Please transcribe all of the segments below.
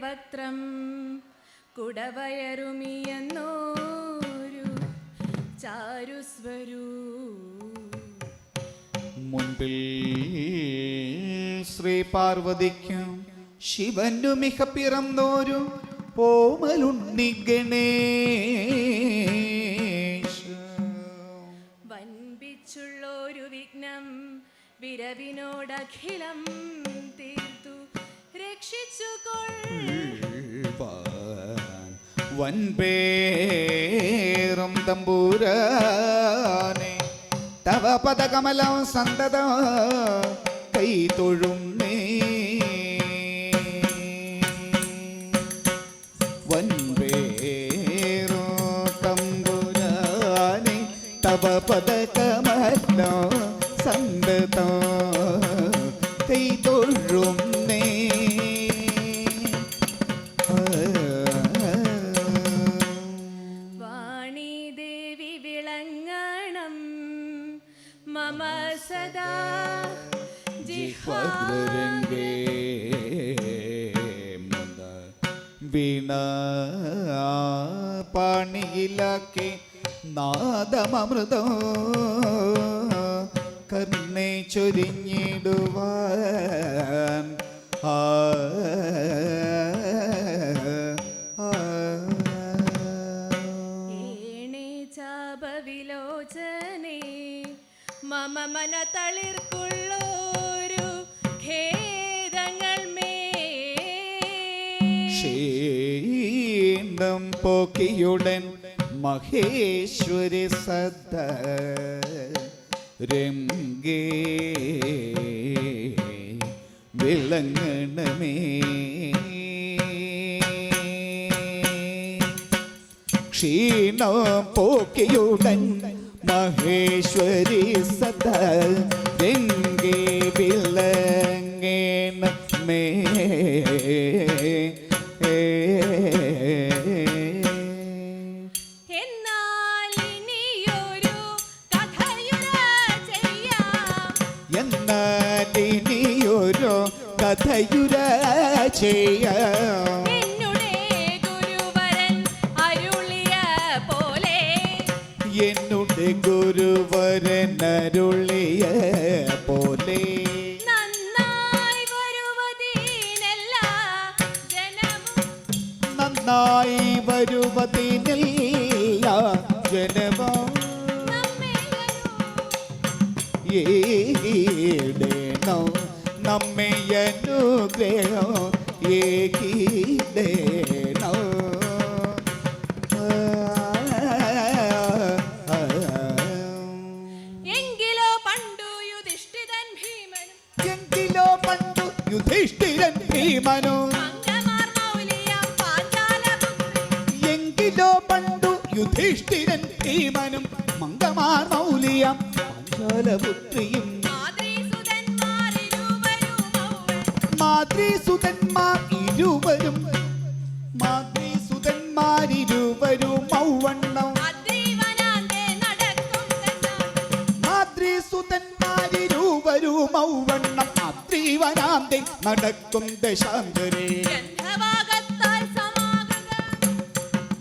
വക്രം കുടവയറുമിയെന്നോരു ചാരുസ്വരൂ മുൻപിൽ ശ്രീ പാർവതിക്കും ശിവനു മിക പിറന്നോരു ഓമലുണ്ണി ഗണേശ വൻപിച്ചുള്ളൊരു വിഘ്നം വിരവിനോടഖിലം തീർത്തു രക്ഷിച്ചുകൊള്ളുവാൻ വൻപേറും തമ്പൂരാനെ തവ പദകമലം സന്തത കൈ തൊഴും വൻപേറോ തമ്പുരാനെ തവ പദകമലം സന്തത കൈ തൊഴും വാണി ദേവി വിളങ്ങണം മമ സദാ ജിഹ്വാരംഗേ വീണ പാണിയിലാക്കി നാദമൃതോ കർണേ ചൊരിഞ്ഞിടുവാൻ ഏണേ ചാപവിലോചനേ മമ മന തളിർക്കുള്ളൊരു ഖേദങ്ങൾ മേ ക്ഷീണം പോക്കിയുടൻ മഹേശ്വരി സദ രംഗേ വിളങ്ങണമേ ക്ഷീണം പോക്കിയുടൻ മഹേശ്വരി സദ രംഗേ വിളങ്ങണമേ എന്നാലിനിയൊരു കഥയുര ചെയ്യാം എന്നുടെ ഗുരുവരൻ അരുളിയ പോലെ എന്നുടെ ഗുരുവരൻ അരുളിയ പോലെ നന്നായി വരുവതിനെല്ലാ ജനവും നന്നായി വരുവതിനെല്ലാ ജനവും ഏകീടേണോ നമ്മെ അനുഗ്രഹം ഏകീടേണോ എങ്കിലോ പണ്ടു യുധിഷ്ഠിരൻ ഭീമനും മംഗമാർ മൗലിയാം പാഞ്ചാലപുത്രി എങ്കിലോ പണ്ടു യുധിഷ്ഠിരൻ ഭീമനും മംഗമാർ മൗലിയാം പാഞ്ചാലപുത്രിയും മാതൃസുതന്മാരിരുവരും മൗവണ്ണം മാതൃസുതന്മാരിരുവരും മൗവണ്ണം അത്രീവനാന്തെ നടക്കും ദശാന്തരേ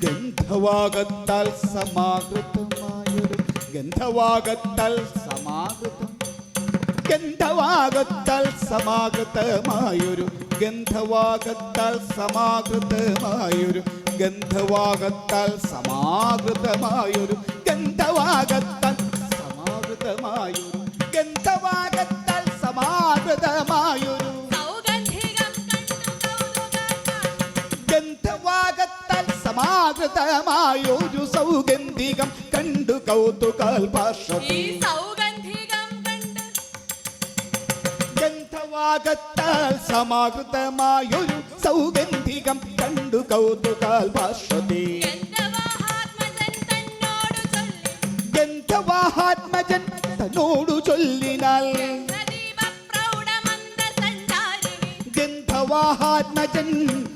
ഗന്ധവാഗത്താൽ സമാഹൃതമായൊരു ഗന്ധവാഗത്താൽ സമാഹൃതം ഗന്ധവാഗത്താൽ സമാഹൃതമായൊരു ഗന്ധവാഗത്താൽ സമാഹൃതമായൊരു ഗന്ധവാഗത്താൽ സമാഹൃതമായൊരു ഗന്ധവാഗത്താൽ സമാഹൃതമായൊരു ഗന്ധവാഗത്താൽ സമാഹൃതമായൊരു ഗന്ധവാഗത്താൽ സമാഹൃതമായൊരു സൗഗന്ധികം കണ്ടു കൗതുകാൽ പാർശ്വതി ഗന്ധവാഗത്താൽ സമാഹൃതമായൊരു സൗഗന്ധികം കണ്ടു കൗതുകാൽ പാർശ്വതി ഗന്ധവാഹാത്മജൻ തന്നോടു ചൊല്ലിനാൽ ഗന്ധവാഹാത്മജൻ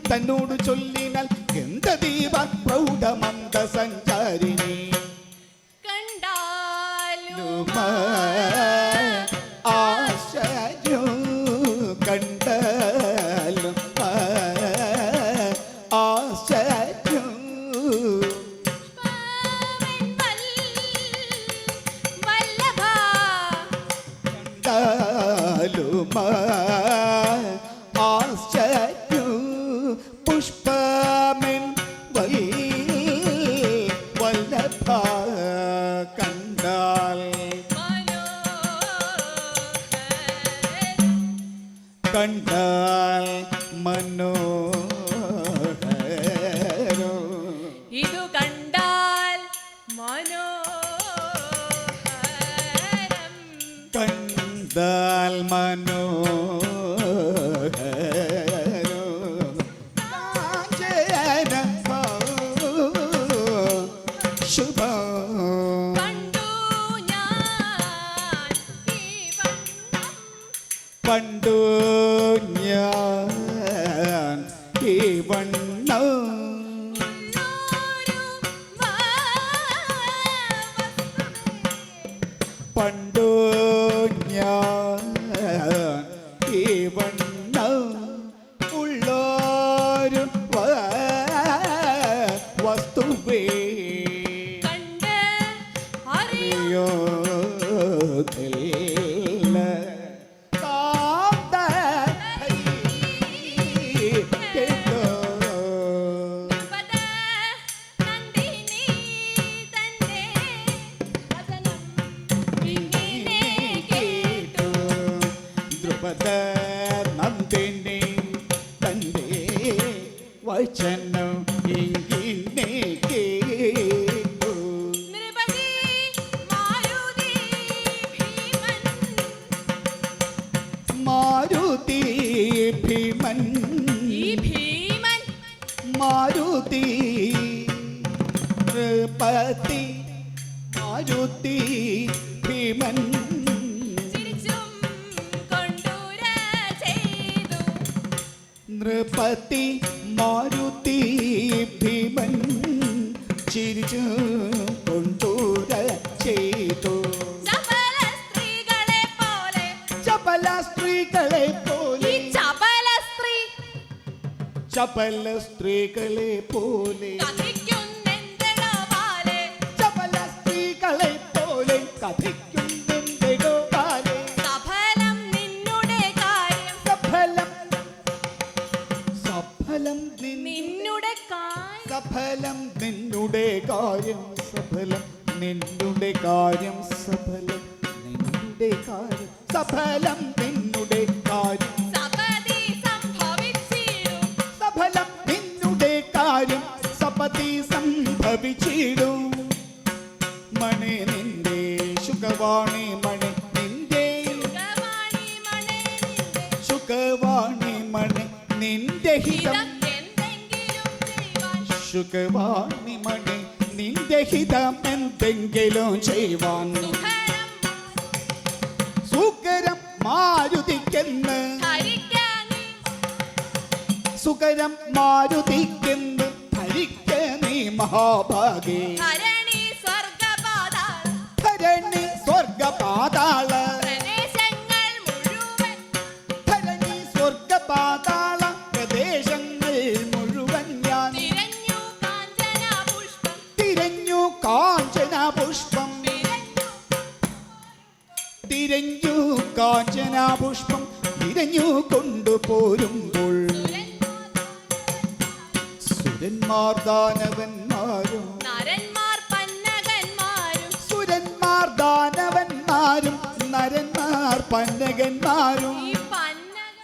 തന്നോടു ചൊല്ലിനാൽ ഗന്ധദീപ പ്രൗഢമന്ദ സഞ്ചാരിണി ആശയോ കണ്ടാലും ആശ്ചര്യ പുഷ്പമെൻ വല്ലഭ കണ്ടാൽ കണ്ടാൽ മനോഹരം ഇതു കണ്ടാൽ മനോഹരം കണ്ടാൽ മനോഹരം കാഞ്ചന ശുഭം കണ്ടു ഞാൻ ഈ വണ്ണം പണ്ടു ഞാൻ ഈ വണ്ണം ഉള്ളൊരു വസ്തുതേ. പണ്ടു ഞാൻ ഈ വണ്ണം ഉള്ളൊരു വസ്തുവേ കണ്ട് അറിയ ില്ല കാന്ത കേട്ടോ പദ നന്ദിനി തന്റെ വചനം ഇങ്ങനെ കേട്ടു ദ്രുപദ നന്ദിനി തന്റെ വചനം ഇങ്ങനെ കേട്ടു നൃപതി മാരുതി ഭീമൻ മാരുതി ഭീമൻ ഈ ഭീമൻ മാരുതി നൃപതി മാരുതി ഭീമൻ ചിരിച്ചും കൊണ്ടുര ചെയ്തു നൃപതി മാരുതി ഭീമൻ ചിരിച്ചു കൊണ്ടൂര ചെയ്തു ചപല സ്ത്രീകളെ പോലെ ചപല സ്ത്രീകളെ ഈ പോലെ ചപല സ്ത്രീ ചപല സ്ത്രീകളെ പോലെ കഥിക്കുന്നെന്തടോ പോലെ ചപല സ്ത്രീകളെ പോലെ കഥിക്കുന്നെന്തോ കാലേ സഫലം നിന്നുടെ കാര്യം സഫലം സഫലം നിന്നുടെ കാര്യം സഫലം നിന്നുടെ കാര്യം സഫലം നിന്നുടെ കാര്യം സഫലം നിന്നുടെ കാര്യം സഫലം നിന്നുടെ കാര്യം സപതി സംഭവിച്ചിടും സഫലം നിന്നുടെ കാര്യം സപതി സംഭവിച്ചിടും മണി നിന്റെ ശുഖവാണി മണി നിന്റെ സുഖവാണി മണേ നിന്റെ ശുഖവാണി മണി നിന്റെ ഹിതം ഹിതം എന്തെങ്കിലും ചെയ്യുവാൻ ശുഖവാണി മണി നിന്റെ ഹിതം എന്തെങ്കിലും ചെയ്യുവാൻ സുഖരം സുഖരം മാരുതിക്കെന്ന് ധരിക്കാനീ സുഖരം മാരുതിക്കെന്ന് ധരിക്ക നീ മഹാഭാഗേ ധരണി സ്വർഗപാതാള ധരണി സ്വർഗപാതാള പ്രദേശങ്ങൾ മുഴുവൻ ധരണി സ്വർഗപാതാള പ്രദേശങ്ങൾ മുഴുവൻ ഞാൻ തിരഞ്ഞു കാഞ്ചന പുഷ്പം തിരഞ്ഞു കാഞ്ചന പുഷ്പം തിരഞ്ഞു കൊണ്ടുപോരുമ്പോൾ സുരന്മാർ ദാനവന്മാരും നരന്മാർ പന്നകന്മാരും സുരന്മാർ ദാനവന്മാരും നരന്മാർ പന്നകന്മാരും ഈ പന്നക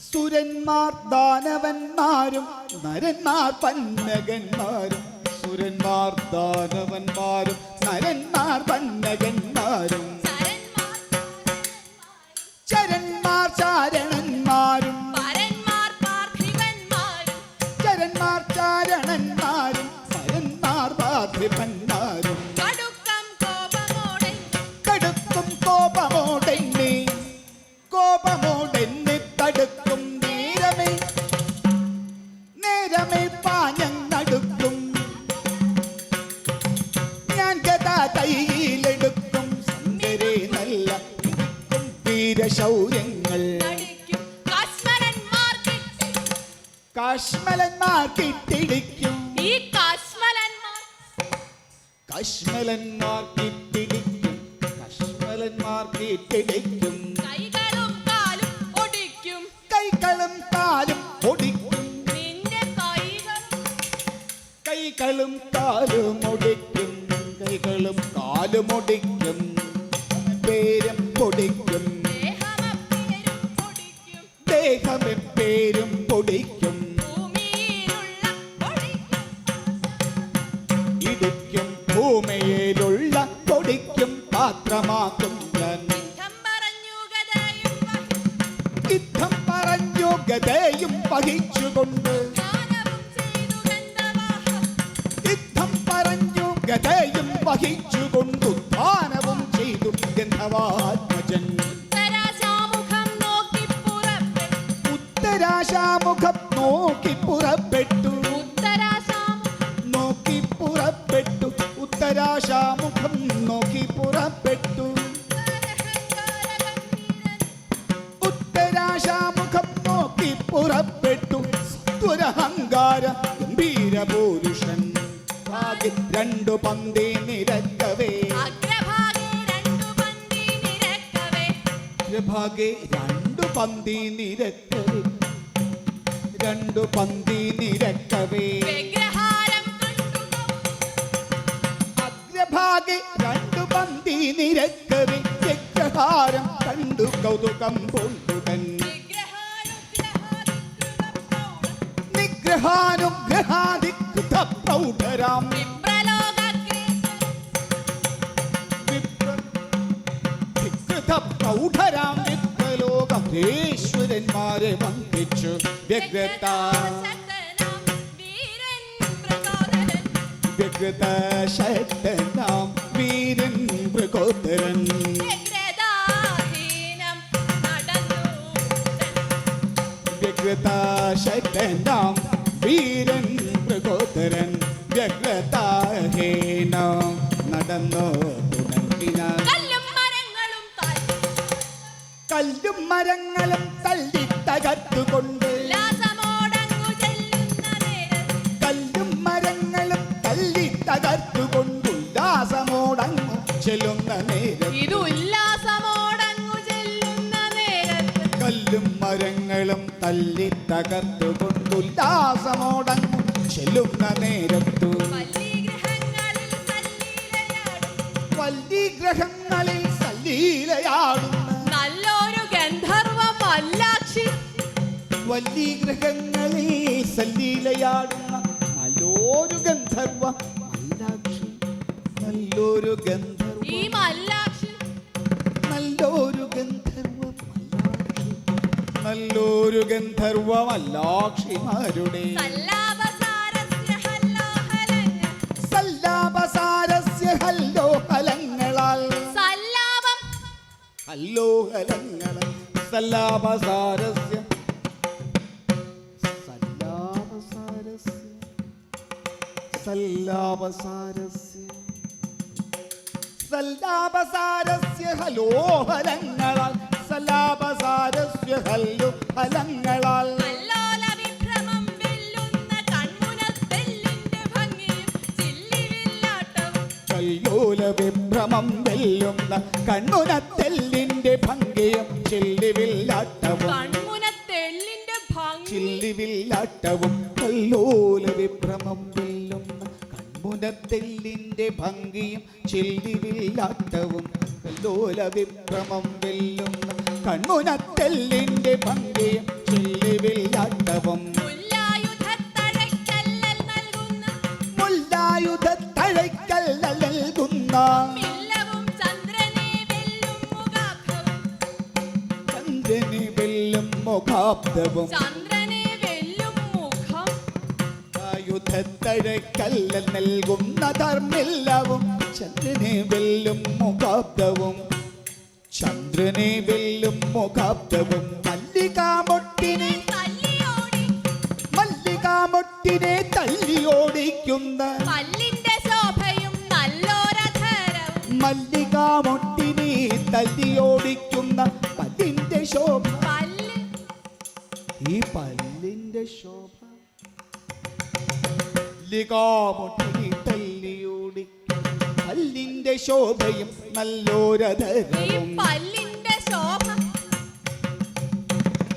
സുരന്മാർ ദാനവന്മാരും നരന്മാർ പന്നകന്മാരും സുരന്മാർ ദാനവന്മാരും നരന്മാർ പന്നകന്മാരും ചരന്മാർ ചരന്മാർ ചാരണന്മാരും പരന്മാർ പാർത്ഥിവന്മാരും ചരന്മാർ ചാരണന്മാരും പരന്മാർ പാർത്ഥിപന്മാരും കടുക്കം കോപമോടെ കടുക്കും കോപമോടെന്നെ കോപമോടെന്നെ തടുക്കും നേരമേ നേരമേ പാഞ്ഞടുക്കും ഞാൻ ഗത കയ്യിലെടുക്കും സുന്ദരേ നല്ല ഇടുക്കും വീരശൗര്യങ്ങൾ നടിക്കും കാശ്മലന്മാർ കിട്ടി കാശ്മലന്മാർ കിട്ടിടിക്കും ഈ കാശ്മലന്മാർ കശ്മലന്മാർ കിട്ടിടിക്കും കശ്മലന്മാർ കാശ്മലന്മാർക്കിട്ടിടിക്കും. കൈകളും കാലും ഒടിക്കും കൈകളും കാലും ഒടിക്കും. നിന്റെ കൈകളും കാലും ഒടിക്കും. കൈകളും കാലും ഒടിക്കും. പേരും പൊടിക്കും. ദേഹമപ്പേരും ഒടിക്കും ദേഹമെപ്പേരും പൊടിക്കും. ഭൂമിയിലുള്ള ഒടിക്കും ഇടിക്കും. ഭൂമിയിലുള്ള പൊടിക്കും പാത്രമാക്കും ഞാൻ. യുദ്ധം പറഞ്ഞു ഗതയും യുദ്ധം പറഞ്ഞു ഗതയും വഹിച്ചുകൊണ്ട്. ജ്ഞാനവും ചെയ്തു ഗന്ധവാഹം യുദ്ധം പറഞ്ഞു ഗതയും വഹിച്ചുകൊണ്ടു ധാനവും ചെയ്തു ഗന്ധവാത്മജൻ. ഉത്തരാശാമുഖം നോക്കി പുറപ്പെട്ടു ഉത്തരാശാമുഖം നോക്കി പുറപ്പെട്ടു. ഉത്തരാശാമുഖം നോക്കി പുറപ്പെട്ടു. ഉത്തരാശാമുഖം നോക്കി പുറപ്പെട്ടു. ഉത്തരാശാമുഖം നോക്കി പുറപ്പെട്ടു. സത്വരഹങ്കാര ഗംഭീരപുരുഷൻ. ആകെ രണ്ടു പന്തി നിരക്കവേ. അഗ്രഭാഗേ രണ്ടു പന്തി നിരക്കവേ അഗ്രഭാഗെ രണ്ടു പന്തി നിരക്കവേ. രണ്ടു പന്തി നിരക്കവേ. വിഗ്രഹാരം കണ്ടു അഗ്രഭാഗെ രണ്ടു പന്തി നിരക്കവേ. വിഗ്രഹാരം കണ്ടു കൗതുകം പൂണ്ടുടൻ. നിഗ്രഹാനുഗ്രഹാധികൃത പ്രൗഢരാം വികൃത പ്രൗഢരാം വിപ്രലോകേശ്വരന്മാരെ വന്ദിച്ചു. വ്യഗ്രത വ്യഗ്രത ശക്തനാം വീരൻ മൃഗോദരൻ. വ്യഗ്രത ശക്തനാം വീരൻ മൃഗോദരൻ. വ്യഗ്രതാഹീന നടന്നു തുടങ്ങിനാൻ. കല്ലും മരങ്ങളും തല്ലി തകർത്തുകൊണ്ട്. കല്ലും മരങ്ങളും തല്ലി തകർത്തുകൊണ്ട് ഉല്ലാസമോടങ്ങു ചെല്ലുന്ന നേരം. കല്ലും മരങ്ങളും തല്ലി തകർത്തുകൊണ്ട് ഉല്ലാസമോടങ്ങു ചെല്ലുന്ന നേരത്തു. വല്ലിഗ്രഹങ്ങളിൽ സല്ലീലയാടുന്ന. നല്ലൊരു ഗന്ധർവ മല്ലാക്ഷി വല്ലിഗ്രഹങ്ങളിൽ സല്ലീലയാടുന്ന നല്ലൊരു ഗന്ധർവ മല്ലാക്ഷി. നല്ലൊരു ഗന്ധർവ ഈ മല്ലാക്ഷി നല്ലൊരു ഗന്ധർവ മല്ലാക്ഷി. നല്ലൊരു ഗന്ധർവ മല്ലാക്ഷിമാരുടെ സല്ലാപസാരസ്യ ഹല്ലോഹലങ്ങളാൽ. ഹല്ലോഹലങ്ങളാൽ സല്ലാപസാരസ്യ സല്ലാപസാരസ്യ സല്ലാപസാരസ്യ ഹലോഹലങ്ങളാൽ. സല്ലാപസാരസ്യ ഹല്ലോഹലങ്ങളാൽ. കല്ലോലവിഭ്രമം വെല്ലുന്ന കൺമുനത്തെല്ലിന്റെ ഭംഗിയും ചില്ലിവില്ലാട്ടവും. കല്ലോല വിഭ്രമം വെല്ലുന്ന കണ്ണുനത്തെല്ലിന്റെ ഭംഗിയും ചില്ലിവില്ലാട്ടവും. കൺമുനത്തെല്ലിന്റെ ഭംഗി ചില്ലിവില്ലാട്ടവും. കല്ലോല വിഭ്രമം വെല്ലുന്ന കൺമുനത്തെല്ലിന്റെ ഭംഗിയും ചില്ലിവില്ലാട്ടവും. കല്ലോല വിഭ്രമം വെല്ലുന്ന കൺമുനത്തെല്ലിന്റെ ഭംഗിയും ചില്ലിവില്ലാട്ടവും. മുല്ലായുധത്തഴയ്ക്കല്ലൽ നൽകുന്ന മുല്ലായുധത്തഴയ്ക്കല്ലൽ നൽകുന്ന മില്ലവും ചന്ദ്രനെ വെല്ലും മുഖാബ്ധവും. ചന്ദ്രനെ വെല്ലും മുഖാബ്ദവും. ചന്ദ്രനെ വെല്ലും മുഖം ആയുധത്തഴയ്ക്കല്ലൽ നൽകുന്ന ധർമ്മില്ലവും. ചന്ദ്രനെ വെല്ലും മുഖാബ്ദവും. ചന്ദ്രനെ വെല്ലും മുഖാബ്ദവും. മല്ലികാമൊട്ടിനെ തല്ലിയോടി മല്ലികാമൊട്ടിനെ തല്ലിയോടിക്കുന്ന. പല്ലിന്റെ ശോഭയും നല്ലോരധരവും. മല്ലികാമൊട്ടിനെ തല്ലിയോടിക്കുന്ന പല്ലിന്റെ ശോഭ. പല്ല് ഈ പല്ലിന്റെ ശോഭ. മല്ലികാമൊട്ടിനെ തല്ലിയോടിക്കുന്ന പല്ലിന്റെ പല്ലിന്റെ ശോഭയും ഈ നല്ലോരധരവും പല്ലിന്റെ ശോഭ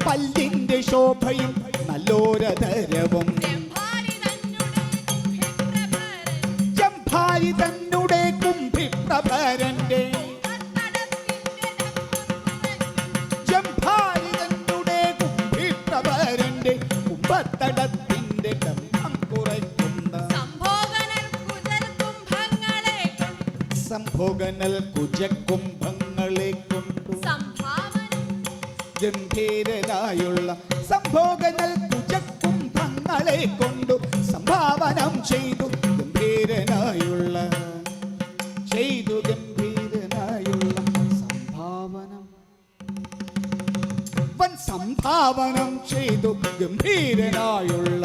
പല്ലിന്റെ ശോഭയും നല്ലോരധരവും ജംഭാരി തന്നുടെ കുംഭിപ്രഭരൻ ജംഭാരി തന്നുടെ കുംഭിപ്രഭരന്റെ കുംഭത്തടത്തിന്റെ ഡംഭം കുറയ്ക്കുന്ന സംഭോഗനൽ കുജകുംഭങ്ങളെ കൊണ്ടു ഗംഭീരനായുള്ള സംഭോഗനൽ കുജകുംഭങ്ങളെ കൊണ്ടു സംഭാവനം ചെയ്തു ഗംഭീരനായുള്ള സംഭാവനം വൻ സംഭാവനം ചെയ്തു ഗംഭീരനായുള്ള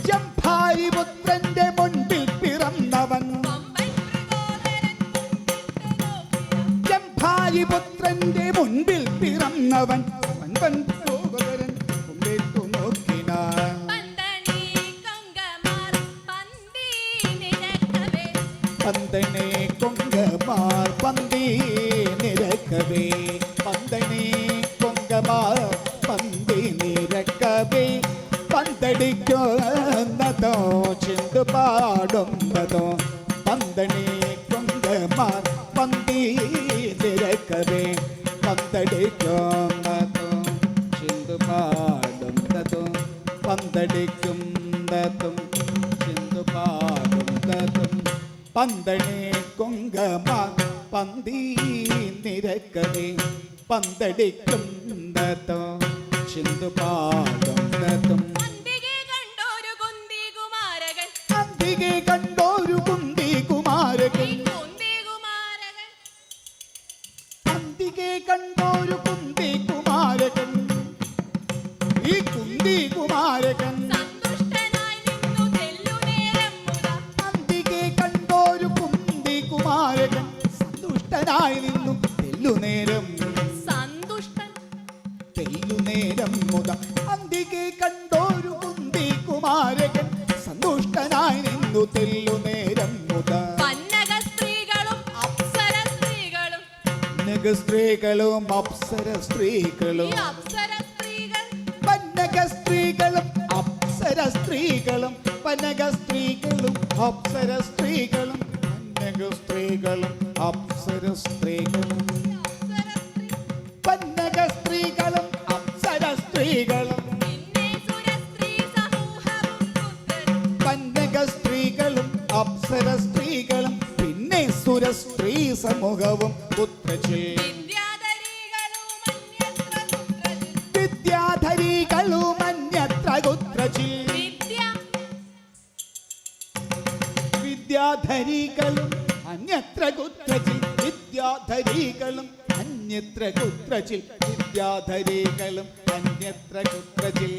ജംഭാരിപുത്രന്റെ മുൻപിൽ പിറന്നവൻ ജംഭാരിപുത്രന്റെ മുൻപിൽ പിറന്നവൻ വൻപൻ സഹോദരൻ മുമ്പിട്ടു നോക്കിനാൻ പന്തനെ കൊങ്കമാർ പന്തി നിരക്കവേ പന്തനെ കൊങ്കമാർ പന്തി നിരക്കവേ പന്തടിക്കുന്നതോ ചിന്തു പാടുന്നതോ പന്തനെ കൊങ്കമാർ പന്തി നിരക്കവേ പന്തടിക്കുന്നതോ ചിന്തു പാടുന്നതോ പന്തടിക്കുന്നതും ചിന്തു പാടുന്നതും പന്തനെ കൊങ്കമാർ പന്തി നിരക്കവേ പന്തടിക്കുന്നതോ ചിന്തു പാടുന്നതും അന്തികെ കണ്ടോരു കുന്തി കുമാരകൻ അന്തികെ കണ്ടോരു കുന്തി കുമാരകൻ ഈ കുന്തി കുമാരകൻ അന്തികെ കണ്ടോരു കുന്തി കുമാരകൻ സന്തുഷ്ടനായി നിന്നു തെല്ലുനേരം തെല്ലുനേരം മുത അന്തികെ കണ്ടോരു കുന്തി കുമാരകൻ സന്തുഷ്ടനായി നിന്നു തെല്ലുനേരം മുത സ്ത്രീകളും അപ്സര സ്ത്രീകളും അപ്സര സ്ത്രീകളും പന്നക സ്ത്രീകളും അപ്സര സ്ത്രീകളും പന്നക സ്ത്രീകളും അപ്സര സ്ത്രീകളും പന്നക സ്ത്രീകളും അപ്സര സ്ത്രീകളും പന്നക സ്ത്രീകളും അപ്സര സ്ത്രീകളും പന്നക സ്ത്രീകളും അപ്സര സ്ത്രീകളും പിന്നെ സുരസ്ത്രീ സമൂഹവും പുത്രചിൽ വിദ്യാധരികളും അന്യത്ര കുത്രചിൽ വിദ്യാധരികളും അന്യത്ര കുത്രചിൽ വിദ്യാധരികളും അന്യത്ര കുത്രചിൽ വിദ്യാധരികളും അന്യത്ര കുത്രചിൽ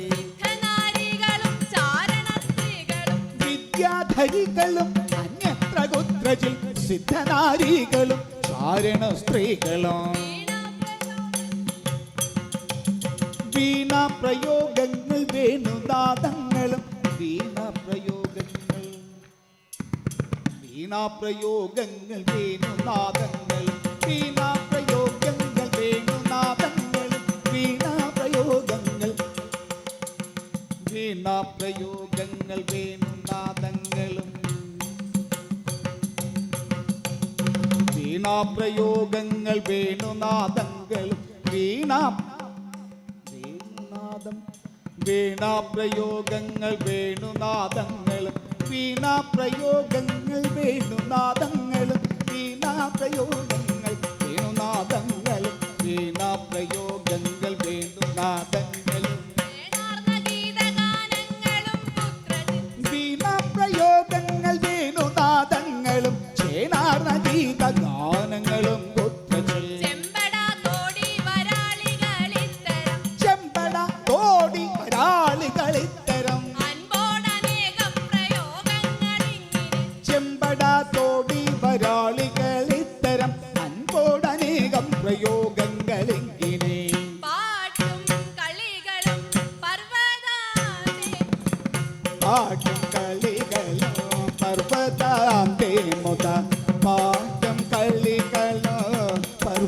വിദ്യാധരികളും അന്യത്ര കുത്രചിൽ സിദ്ധനാരികളും ചാരണ സ്ത്രീകളും വീണാപ്രയോഗങ്ങൾ വേണുനാദങ്ങളും വീണാപ്രയോഗങ്ങൾ വീണാപ്രയോഗങ്ങൾ വേണുനാദങ്ങളും വീണാപ്രയോഗങ്ങൾ വേണുനാദങ്ങളും വീണാപ്രയോഗങ്ങൾ വീണാപ്രയോഗങ്ങൾ വേണുനാദങ്ങളും വീണാപ്രയോഗങ്ങൾ വേണുനാദങ്ങളും വേണുനാദം വീണാപ്രയോഗങ്ങൾ വേണുനാദങ്ങളും വീണാപ്രയോഗങ്ങൾ വേണുനാദങ്ങളും വീണാപ്രയോഗങ്ങൾ വേണുനാദങ്ങളും വീണാപ്രയോഗങ്ങൾ വേണുനാദങ്ങളും വീണാപ്രയോഗങ്ങൾ വേണുനാദങ്ങളും ചേനാർന്ന ഗീതഗാനങ്ങളും തോടി വരാളികളിത്തരം ചെമ്പട തോടി വരാളികളിത്തരം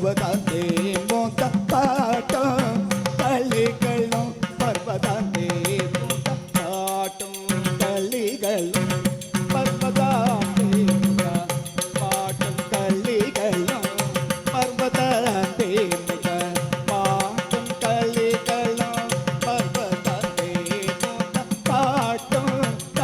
പർവ്വതാന്തേ മുതപ്പാട്ടും കളികളും പർവ്വതാന്തേ മുതപ്പാട്ടും കളികളും പർവ്വതാന്തേ മുതപ്പാട്ടും കളികളും പർവ്വതാന്തേ മുതപ്പാട്ടും കളികളും പർവ്വതാന്തേ മുതപ്പാട്ടും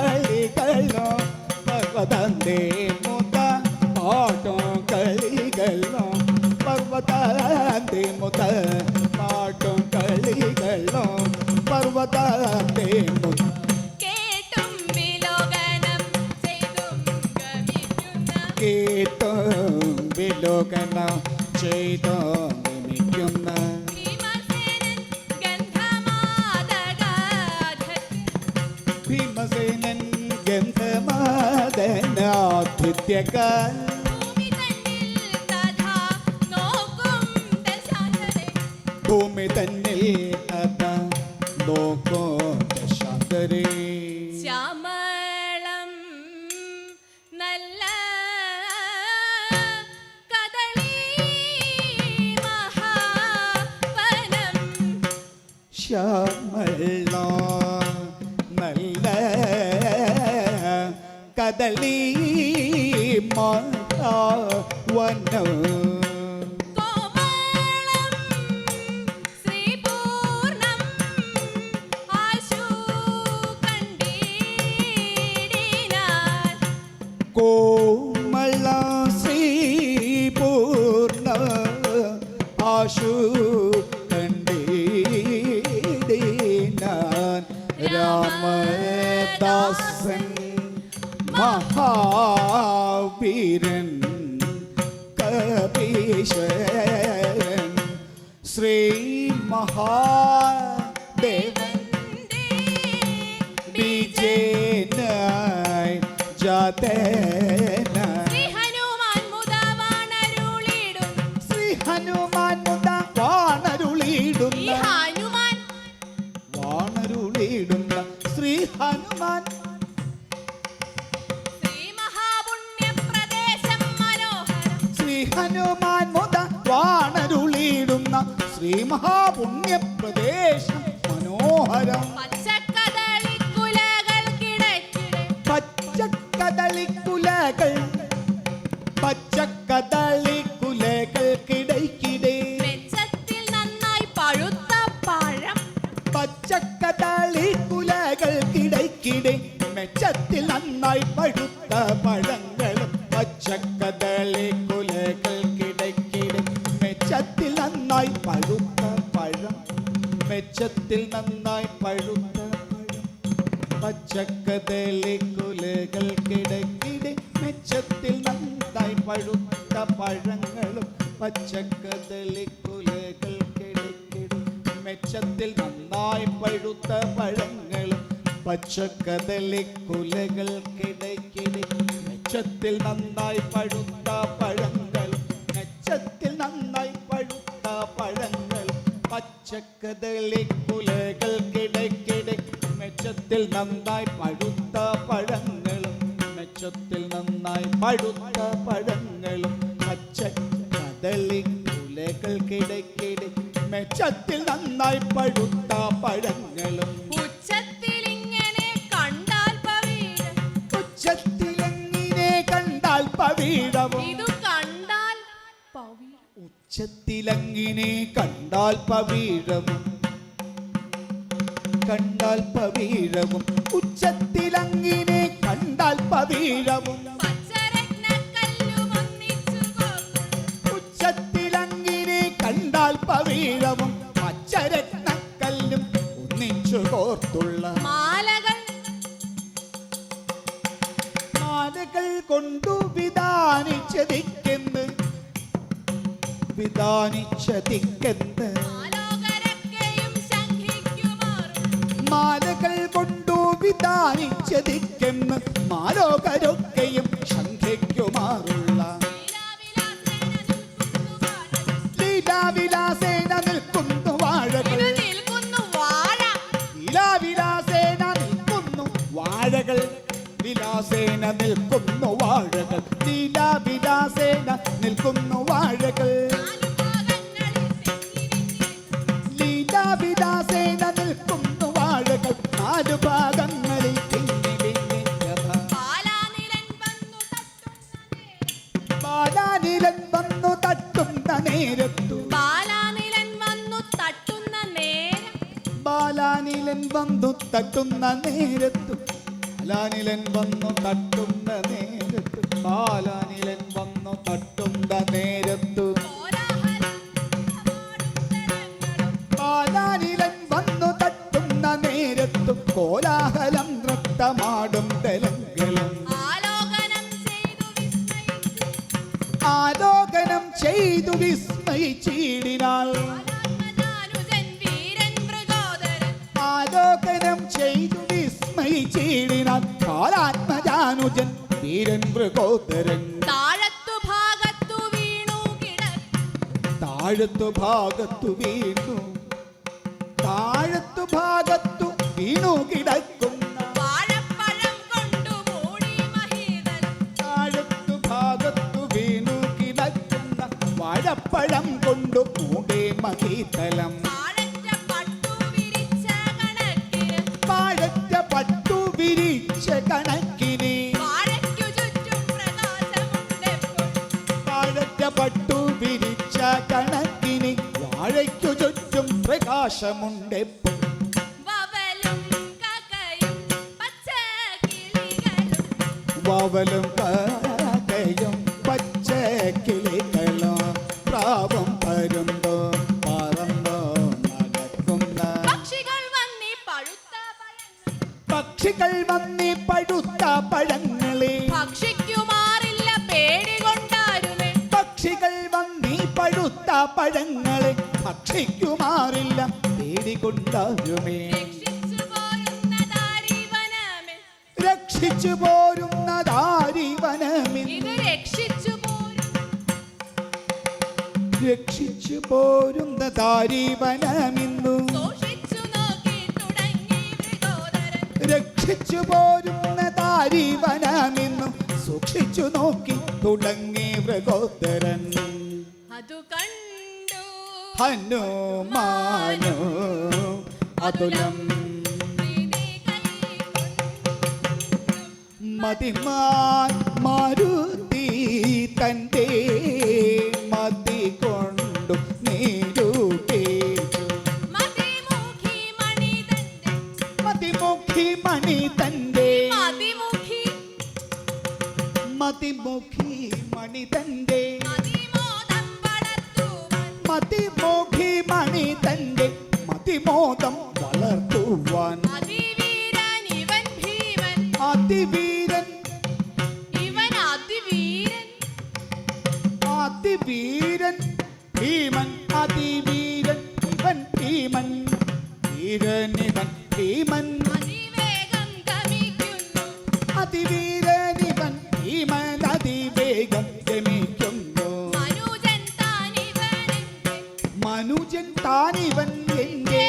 കളികളും പർവ്വതാന്തേ മുതപ്പാട്ടും കളികളും പർവ്വതാന്തേ മുതപ്പാട്ടും കളികളും പർവ്വതാന്തേ മുത കേട്ടും വിലോകനം ചെയ്തും ഗമിക്കുന്ന കേട്ടും വിലോകനം ചെയ്തും ഗമിക്കുന്ന ഭീമസേനൻ ഗന്ധമാദഗാധത്തിൽ ഭീമസേനൻ ഗന്ധമാദനാധിത്യകാൽ ഭൂമി തന്നിൽ തഥാ നോക്കും ദശാന്തരെ ഭൂമി തന്നിൽ അതാ നോക്കോ ശാന്തരേ ശ്യാമളം നല്ല കദളി മഹാവനം ശ്യാമള നല്ല കദളി വനം കോമളം ശ്രീപൂർണം ആശു കണ്ടീടിനാൻ കോമള ശ്രീപൂർണ ആശു കണ്ടീടിനാൻ രാമദാസൻ മഹാവീരൻ കപീശൻ ശ്രീ മഹാദേവൻ ബീജേനായി ജാതേനായി ശ്രീ ഹനുമാൻ മുദവാണരുളിടും ശ്രീ ഹനുമാൻ മുത ഈ വാണരുളിയിടുന്ന ഹനുമാൻ വാണരുളിയിടുന്ന ശ്രീ ഹനുമാൻ ശ്രീ മഹാപുണ്യപ്രദേശം മനോഹരം ശ്രീ ഹനുമാൻ മുത വാണരുളിയിടുന്ന ശ്രീ മഹാപുണ്യപ്രദേശം മനോഹരം പച്ചക്കദളിക്കുലകൾക്കിടയ്ക്കിടെ പച്ചക്കദളിക്കുലകൾ പച്ചക്കദളിക്കുലകൾക്കിടയ്ക്കിടെ മെച്ചത്തിൽ നന്നായി പഴുത്ത പഴം പച്ചക്കദളിക്കുലകൾക്കിടയ്ക്കിടെ മെച്ചത്തിൽ നന്നായി പഴുത്ത പഴങ്ങളും പച്ചക്കദളിക്കുലകൾക്കിടയ്ക്കിടെ മെച്ചത്തിൽ നന്നായി പഴുത്ത പഴം മെച്ചത്തിൽ നന്നായി പഴുത്ത പഴം പച്ചക്കദളിക്കുലകൾക്കിടയ്ക്കിടെ മെച്ചത്തിൽ നന്നായി പഴുത്ത പഴങ്ങളും പച്ചക്കദളിക്കുലകൾക്കിടയ്ക്കിടെ മെച്ചത്തിൽ നന്നായി പഴുത്ത പഴങ്ങളും പച്ചക്കദളിക്കുലകൾക്കിടയ്ക്കിടെ മെച്ചത്തിൽ നന്നായി പഴുത്ത പഴങ്ങളും മെച്ചത്തിൽ നന്നായി പഴുത്ത പഴങ്ങളും പച്ചക്കദളിക്കുലകൾക്കിടയ്ക്കിടെ മെച്ചത്തിൽ നന്നായി പഴുത്ത പഴങ്ങളും മെച്ചത്തിൽ നന്നായി പഴുത്ത പഴങ്ങളും പച്ചക്കദളിക്കുലകൾക്കിടയ്ക്കിടെ മെച്ചത്തിൽ നന്നായി പഴുത്ത പഴങ്ങളും ഉച്ചത്തിലിങ്ങനെ കണ്ടാൽ പവീഴം ഉച്ചത്തിലെങ്ങിനെ കണ്ടാൽ പവീഴവും ഇതു കണ്ടാൽ പവീഴം ഉച്ചത്തിലങ്ങിനെ കണ്ടാൽ പവീഴവും കണ്ടാൽ പവീഴവും ഉച്ചത്തിലങ്ങിനെ കണ്ടാൽ പവീഴവും പച്ചരത്നക്കല്ലും ഒന്നിച്ചു കോർത്തു ഉച്ചത്തിലങ്ങിനെ കണ്ടാൽ പവീഴവും പച്ചരത്നക്കല്ലും ഒന്നിച്ചു കോർത്തുള്ള മാലകൾ മാലകൾ കൊണ്ടു വിധാനിച്ചതിക്കെന്ന് വിധാനിച്ചതിക്കെന്ന് ആലോകരൊക്കെയും ശംഖിക്കുമാറും മാലകൾ കൊണ്ടു വിധാനിച്ചതിക്കെന്ന് മാലോകരൊക്കെയും ശംഖിക്കുമാറുള്ള ലീലാവിലാസേന നിൽക്കുന്നു വാഴകൾ. ലീലാവിലാസേന നിൽക്കുന്നു വാഴകൾ ഇത് നിൽക്കുന്നു വാഴ ലീലാവിലാസേന നിൽക്കുന്നു വാഴകൾ വിലാസേന നിൽക്കുന്നു വാഴകൾ ലീലാവിലാസേന നിൽക്കുന്നു വാഴകൾ നാലുപാടും നേരത്തു ബാലാനിലൻ വന്നു തട്ടുന്ന നേരം ബാലാനിലൻ വന്നു തട്ടുന്ന നേരത്തു ബാലാനിലൻ വന്നു തട്ടുന്ന നേരത്തു ബാലാനിലൻ വന്നു തട്ടുന്ന നേരത്തു ബാലാനിലൻ വന്നു തട്ടുന്ന നേരത്തു കോലാഹലം നൃത്തമാടും തെലങ്കളും ആലോകനം ചെയ്തു വിസ്മയിച്ചിടിനാൾ ആലോകനം ചെയ്തു വിസ്മയിച്ചിടിനാൾ കാലാത്മജാനുജൻ വീരൻ മൃഗോദരൻ താഴത്തു ഭാഗത്തു വീണു താഴത്തു ഭാഗത്തു വീണു താഴത്തു ഭാഗത്തു വീണു കിടക്കുന്ന വാഴപ്പഴം കൊണ്ടു മൂടി മഹീതലം താഴത്തു ഭാഗത്തു വീണു കിടക്കുന്ന വാഴപ്പഴം കൊണ്ടു മൂടേ മഹീതലം വാഴറ്റ പട്ടു വിരിച്ച കണക്കിന് വാഴയ്ക്കു ചുറ്റും വാഴറ്റ പട്ടു വിരിച്ച കണക്കിന് വാഴയ്ക്കു ചുറ്റും പ്രകാശമുണ്ടെപ്പോൾ വവലും കകയും പച്ചക്കിളികളും വവലും കാക്കയും പച്ചക്കിളികളും പ്രാവും പരുന്തോ പറന്തോ നടക്കുന്ന പക്ഷികൾ വന്നി പഴുത്ത പഴങ്ങളെ ഭക്ഷിക്കുമാറില്ല പേടി കൊണ്ടാരുമേ പക്ഷികൾ വന്നി പഴുത്ത പഴങ്ങളെ ഭക്ഷിക്കുമാറില്ല പേടികൊണ്ടാരുമേ രക്ഷിച്ചു പോരുന്നതാരിവനമിൽ ഇത് രക്ഷിച്ചു രക്ഷിച്ചു പോരുന്നതാരിവനമിന്നു സൂക്ഷിച്ചു നോക്കി തുടങ്ങി മൃഗോദരൻ രക്ഷിച്ചു പോരുന്നതാരിവനമിന്നു സൂക്ഷിച്ചു നോക്കി തുടങ്ങി മൃഗോദരൻ അതു കണ്ടു ഹനുമാനോ അതുലം മതിമാൻ മാരുതി തൻ്റെ മതി കൊണ്ടു നീരുകേച്ചു മതിമുഖി മണി തൻ്റെ മതിമുഖി മണി തൻ്റെ മതിമുഖി മണി തൻ്റെ മതിമോദം വളർത്തുവാൻ അതിവീരൻ അതിവീരൻ ഭീമൻ അതിവീരൻ ഇവൻ ഭീമൻ വീരനിവൻ ഭീമൻ അതിവീരനിവൻ ഭീമൻ അതിവേഗം ഗമിക്കുന്നു മനുജൻ താനിവൻ എൻ്റെ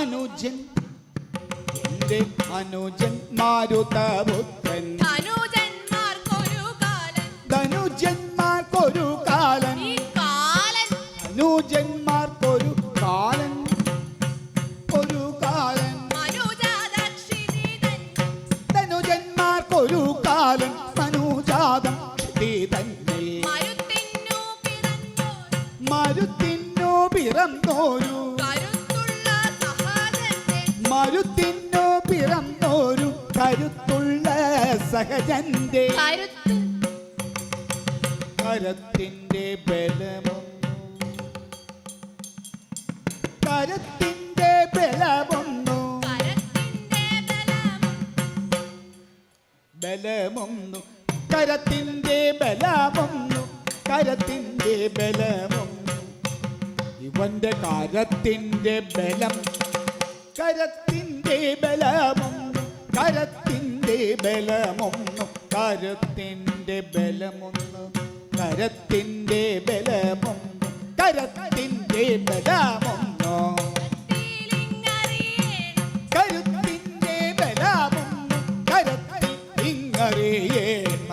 അനുജൻ എന്റെ അനുജൻ മാരുതപുത്രൻ ധനുജന്മാർക്കൊരു കാലൻ അനുജന്മാർക്കൊരു കാലൻ ഒരു കാലൻ ധനുജന്മാർക്കൊരു കാലൻ മനുജാതം തന്നിൽ മരുത്തിനു പിറന്നോരു മരുത്തിനു പിറന്നോരു കരുത്തുള്ള സഹജന്റെ കരത്തിന്റെ ബലമൊന്നു കരത്തിന്റെ ബലമൊന്നു ബലമൊന്നു കരത്തിന്റെ ബലമൊന്നു കരത്തിന്റെ ബലമൊന്നു ഇവന്റെ കരത്തിന്റെ ബലം കരത്തിന്റെ ബലമൊന്നു കരത്തിന്റെ ബലമൊന്നു കരത്തിന്റെ ബലമൊന്നു കരത്തിന്റെ ബലമൊന്നു കരത്തിന്റെ ബലമൊന്നു കരുത്തിന്റെ ബലമൊന്നു കരത്തിൽ ഇങ്ങറിയേണ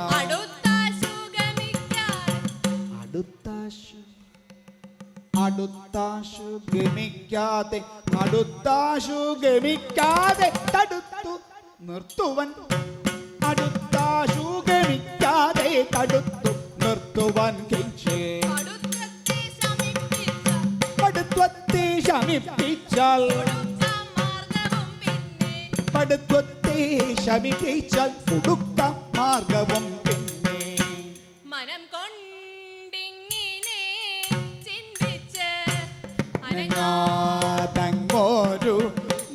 അടുത്താശു ഗമിക്കാതെ അടുത്താശു ഗമിക്കാതെ തടുത്തു നിർത്തുവൻ അടുത്താശു ഗമിക്കാതെ തടുത്തു നിർത്തുവൻ നിർത്തുവാൻ കിഞ്ചിൽ കടുത്തത്തെ ശമിപ്പിച്ച പടുത്വത്തെ ശമിപ്പിച്ചാൽ കൊടുക്കാം മാർഗവും പിന്നെ പടുത്വത്തെ ശമിപ്പിച്ചാൽ കൊടുക്കാം മാർഗവും പിന്നെ മനം കൊണ്ടിങ്ങിനെ ചിന്തിച്ച് തങ്ങോരു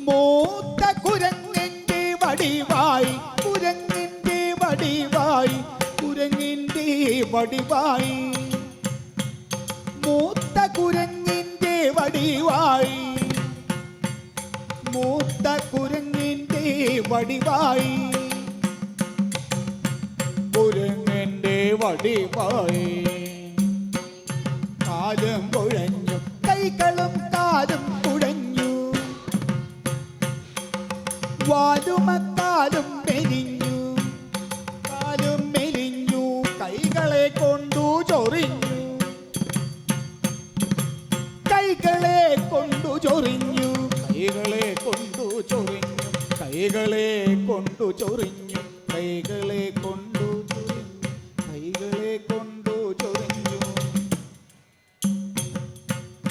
മൂത്ത കുരങ്ങിന്റെ വടിവായി കുരങ്ങിന്റെ വടിവായി കുരങ്ങിന്റെ വടിവായി മൂത്ത കുരങ്ങിന്റെ വടിവായി മൂത്ത കുരങ്ങിന്റെ വടിവായി കുരങ്ങിന്റെ വടിവായി കാലും കുഴഞ്ഞു കൈകളും കാലും കുഴഞ്ഞു വാലുമക്കാലും മെലിഞ്ഞു കാലും മെലിഞ്ഞു കൈകളെ കൊണ്ടു ചൊറിഞ്ഞു കൈകളെ കൊണ്ടു ചൊറിഞ്ഞു കൈകളെ കൊണ്ടു ചൊറിഞ്ഞു കൈകളെ കൊണ്ടു ചൊറിഞ്ഞു കൈകളെ കൊണ്ടു ചൊറിഞ്ഞു കൈകളെ കൊണ്ടു ചൊറിഞ്ഞു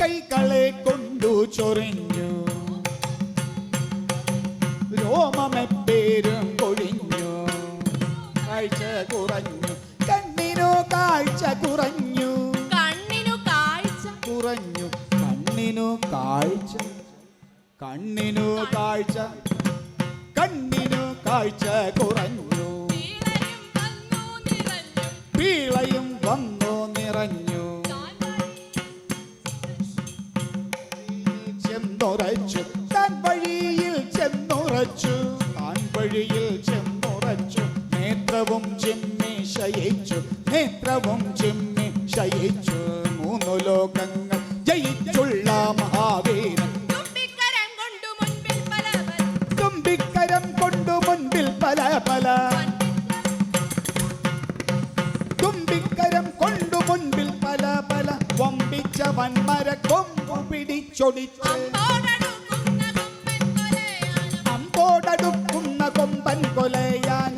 കൈകളെ കൊണ്ടു ചൊറിഞ്ഞു രോമമെപ്പേരും കൊഴിഞ്ഞു കാഴ്ച കുറഞ്ഞു കണ്ണിനു കാഴ്ച കുറഞ്ഞു കണ്ണിനു കാഴ്ച കുറഞ്ഞു കണ്ണിനു കാഴ്ച കണ്ണിനു കാഴ്ച കണ്ണിനു കാഴ്ച കുറഞ്ഞു വീളയും വന്നു നിറഞ്ഞു ചെന്നുറച്ചു താൻ വഴിയിൽ ചെന്നുറച്ചു താൻ വഴിയിൽ ചെന്നുറച്ചു നേത്രവും ചിമ്മി ശയിച്ചു നേത്രവും ചിമ്മി ശയിച്ചു മൂന്നു ലോകങ്ങൾ ജയിച്ചുള്ള മഹാവീരൻ തുമ്പിക്കരം കൊണ്ടു മുൻപിൽ പല പല തുമ്പിക്കരം കൊണ്ടു മുൻപിൽ പല പല തുമ്പിക്കരം കൊണ്ടു മുൻപിൽ പല പല വമ്പിച്ച വൻമര കൊമ്പു പിടിച്ചൊടിച്ച് അമ്പോടടുക്കുന്ന കൊമ്പൻ കൊലയാന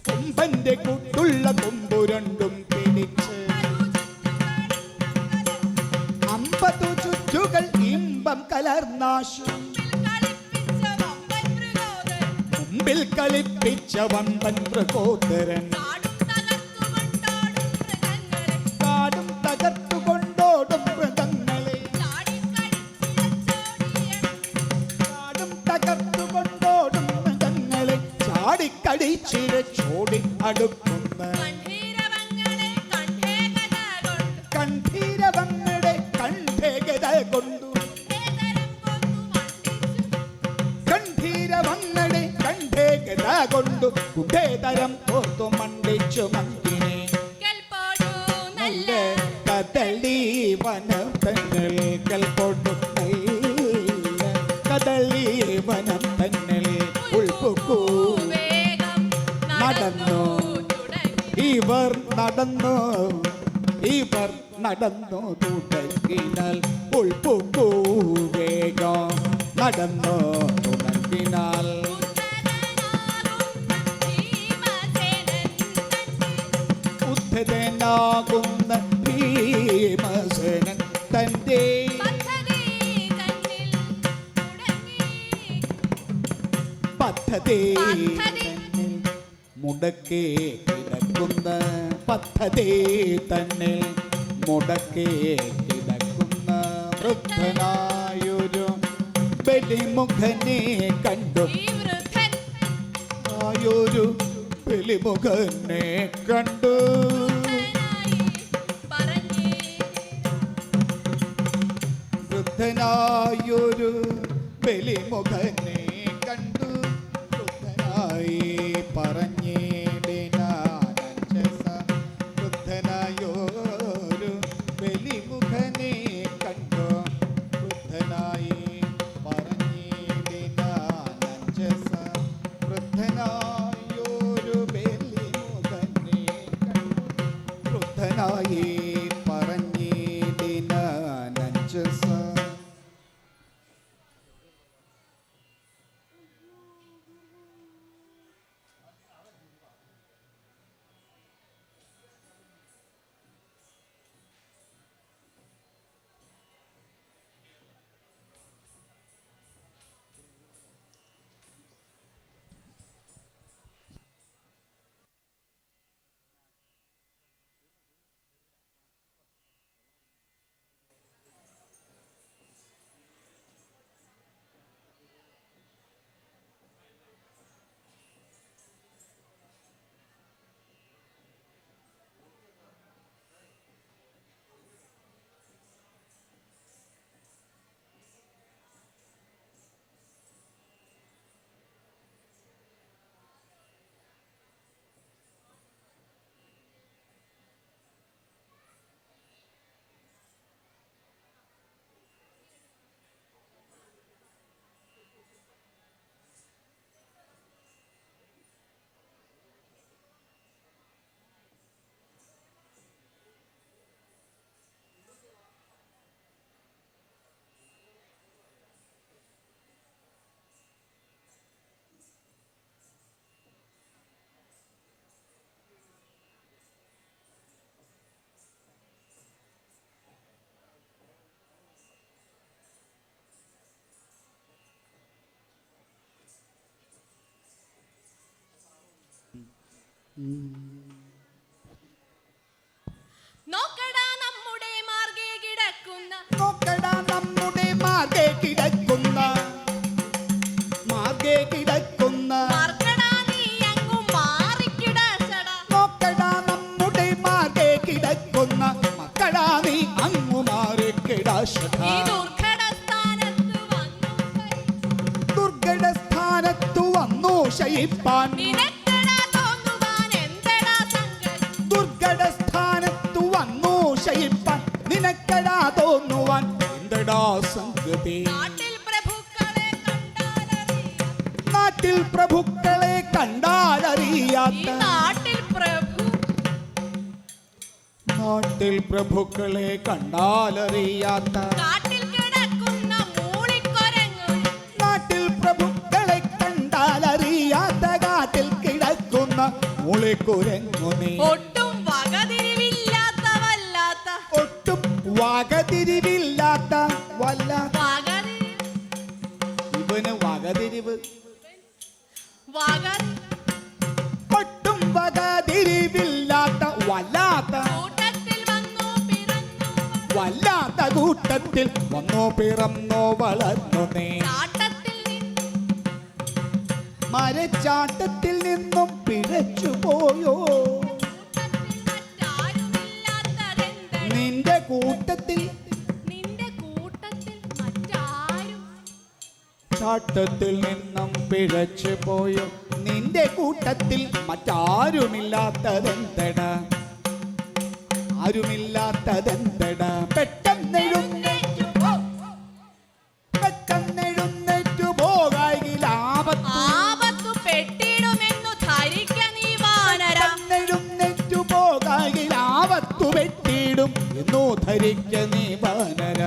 കൊമ്പന്റെ കൂട്ടുള്ള കൊമ്പു രണ്ടും പിടിച്ച് അമ്പതു ചുറ്റുകൾ ഇമ്പം കലർന്നാശു മുമ്പിൽ കളിപ്പിച്ച വമ്പൻ പ്രകോദരൻ കാടും തകർത്തുകൊണ്ടോടും മൃഗങ്ങളെ കാടും തകർത്തുകൊണ്ടോടും മൃഗങ്ങളെ ചാടിക്കടിച്ചിരച്ചോടി അടുക്കുന്ന കണ്ഠീരവങ്ങളുടെ കണ്ഠേകത കൊണ്ടു കണ്ഠീരവങ്ങളുടെ കണ്ഠേകത കൊണ്ടു കുഠേതരം ഓർത്തു മണ്ടിച്ചു മന്ദിനെ നല്ല കദളി വനം തന്നൽ കൽക്കൊണ്ടു നല്ല കദളി വനം തന്നൽ ഉൾപ്പുക്കൂ നടന്നു ഇവർ നടന്നു ഇവർ നടന്നു തുടങ്ങിനാൽ ഉൾപ്പുക്കൂ വേഗം നടന്നു തുടങ്ങിനാൽ ഉദ്ധതനാകുന്ന ഭീമസേനൻ തന്റെ പദ്ധതി തന്നിൽ മുടക്കി കിടക്കുന്ന പദ്ധതി തന്നിൽ മുടക്കി കിടക്കുന്ന വൃദ്ധനായൊരു ബലിമുഖനെ കണ്ടു ആയൊരു ബലിമുഖനെ കണ്ടു വൃദ്ധനായൊരു ബലിമുഖനെ കണ്ടു വൃദ്ധനായി പറഞ്ഞിടിനാനഞ്ചസ വൃദ്ധനായൊരു ബലിമുഖനെ കണ്ടു വൃദ്ധനായി പറഞ്ഞിടിനാനഞ്ചസ വൃദ്ധനായൊരു ബലിമുഖനെ കണ്ടു വൃദ്ധനായി പറഞ്ഞിടിനാനഞ്ചസ നോക്കടാ നമ്മുടെ മാർഗേ കിടക്കുന്ന നോക്കടാ നമ്മുടെ മാർഗേ കിടക്കുന്ന മാർഗേ കിടക്കുന്ന മാർക്കടാ നീ അങ്ങു മാറിക്കിടസടാ നോക്കടാ നമ്മുടെ മാർഗേ കിടക്കുന്ന മക്കടാ നീ അങ്ങു മാറിക്കിടാശട ഈ ദുർഘട സ്ഥാനത്തു വന്നു ശയിപ്പാൻ നിനക്കടാ തോന്നുവാൻ എന്തടാ സംഗതി ദുർഘട സ്ഥാനത്തു വന്നു ശയിപ്പാൻ നിനക്കടാ തോന്നുവാൻ എന്തടാ സംഗതി നാട്ടിൽ പ്രഭുക്കളെ കണ്ടാലറിയാത്ത നാട്ടിൽ പ്രഭുക്കളെ കണ്ടാലറിയാത്ത കാട്ടിൽ കിടക്കുന്ന മൂളിക്കൊരങ്ങു നാട്ടിൽ പ്രഭുക്കളെ കണ്ടാലറിയാത്ത കാട്ടിൽ കിടക്കുന്ന മുളിക്കുരങ്ങു നീ ഒട്ടും വകതിരിവില്ലാത്ത വല്ലാത്ത ഒട്ടും വകതിരിവില്ലാത്ത വല്ലാത്ത ഇവന് വകതിരിവ് ഒട്ടും വകതിരിവില്ലാത്ത വല്ലാത്ത വല്ലാത്ത കൂട്ടത്തിൽ വന്നോ പിറന്നോ വളർന്നു നീ മരച്ചാട്ടത്തിൽ നിന്നും പിഴച്ചു പോയോ നിന്റെ കൂട്ടത്തിൽ ചാട്ടത്തിൽ നിന്നും പിഴച്ചു പോയോ നിന്റെ കൂട്ടത്തിൽ മറ്റാരുമില്ലാത്തതെന്തട ആരുമില്ലാത്തതെന്തട പെട്ടെന്നെഴുന്നേറ്റു പോകായിൽ ആപത്തു പെട്ടിടുമെന്നു ധരിക്ക നീ വാനര എഴുന്നേറ്റു പോകായിൽ ആപത്തു പെട്ടിടും എന്നോ ധരിക്ക നീ വാനര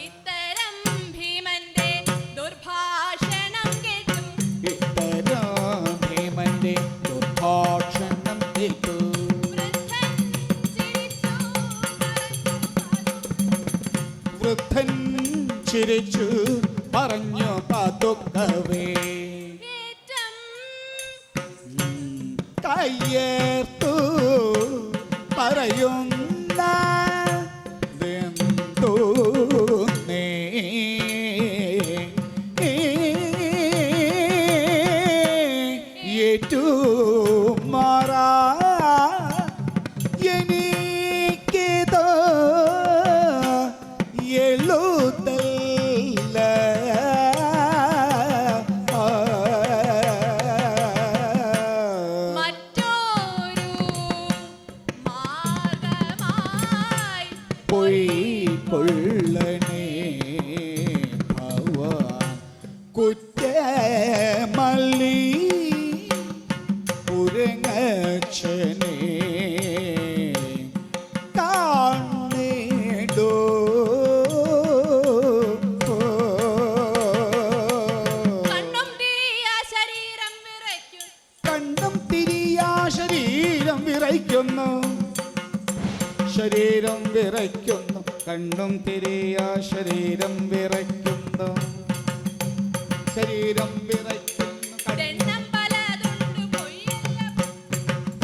ഇത്തരം ഭീമന്റെ ദുർഭാഷണം കേട്ടു ഇത്തരം ഭീമന്റെ ദുർഭാഷണം കേട്ടു വൃദ്ധൻ ചിരിച്ചു പറഞ്ഞു പതുക്കവേ കയ്യേർത്തു പറയുന്ന ദെന്തു നീ ഏറ്റു മാറാ എനിക്കിതോ എഴുതല്ല മറ്റൊരു മാർഗമായി പൊയ്ക്കൊള്ളണേ ഭവാൻ കുറ്റമല്ലി പുരങ്ങച്ചനെ കാണേടോ കണ്ണും തീയ ശരീരം വിറയ്ക്കും കണ്ണും തിരിയാ ശരീരം വിറയ്ക്കുന്നു ശരീരം വിറയ്ക്കുന്നു കണ്ണും തിരിയാ ശരീരം വിറയ്ക്കുന്നു ശരീരം വിറയ്ക്കുന്നു ദണ്ണം പലതുണ്ട് പൊയ്യല്ല